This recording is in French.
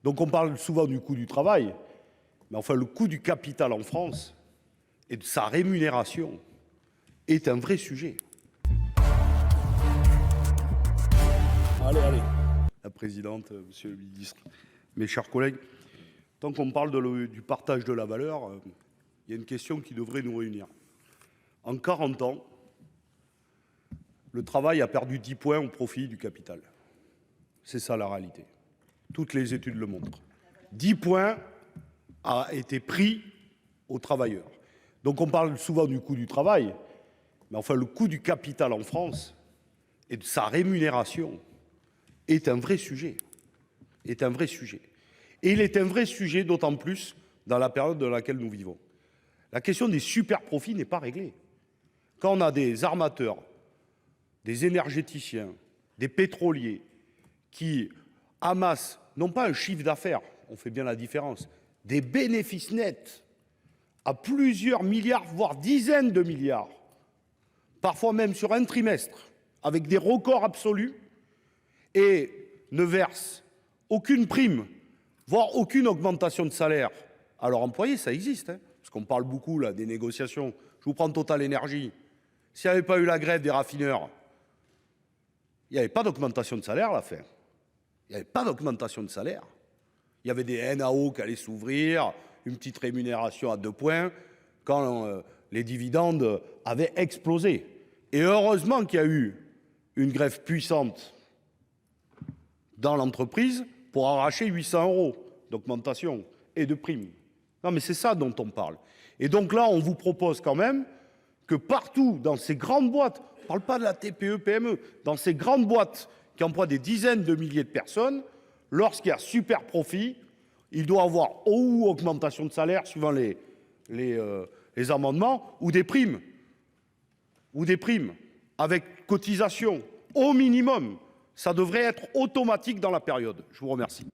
Donc on parle souvent du coût du travail, mais enfin le coût du capital en France et de sa rémunération est un vrai sujet. Allez. La présidente, monsieur le ministre, mes chers collègues, tant qu'on parle du partage de la valeur, il y a une question qui devrait nous réunir. En 40 ans, le travail a perdu 10 points au profit du capital. C'est ça la réalité. Toutes les études le montrent. 10 points a été pris aux travailleurs. Donc on parle souvent du coût du travail, mais enfin le coût du capital en France et de sa rémunération est un vrai sujet. Et il est un vrai sujet d'autant plus dans la période dans laquelle nous vivons. La question des super profits n'est pas réglée. Quand on a des armateurs, des énergéticiens, des pétroliers qui amassent non pas un chiffre d'affaires, on fait bien la différence, des bénéfices nets à plusieurs milliards, voire dizaines de milliards, parfois même sur un trimestre, avec des records absolus, et ne versent aucune prime, voire aucune augmentation de salaire à leurs employés, ça existe, hein, parce qu'on parle beaucoup là des négociations. Je vous prends Total Énergie. S'il n'y avait pas eu la grève des raffineurs, il n'y avait pas d'augmentation de salaire à la fin. Il n'y avait pas d'augmentation de salaire. Il y avait des NAO qui allaient s'ouvrir, une petite rémunération à 2 points, quand les dividendes avaient explosé. Et heureusement qu'il y a eu une grève puissante dans l'entreprise pour arracher 800 € d'augmentation et de primes. Non mais c'est ça dont on parle. Et donc là, on vous propose quand même que partout dans ces grandes boîtes, on ne parle pas de la TPE, PME, dans ces grandes boîtes qui emploient des dizaines de milliers de personnes, lorsqu'il y a super profit, il doit avoir ou augmentation de salaire suivant les amendements ou des primes avec cotisation au minimum. Ça devrait être automatique dans la période. Je vous remercie.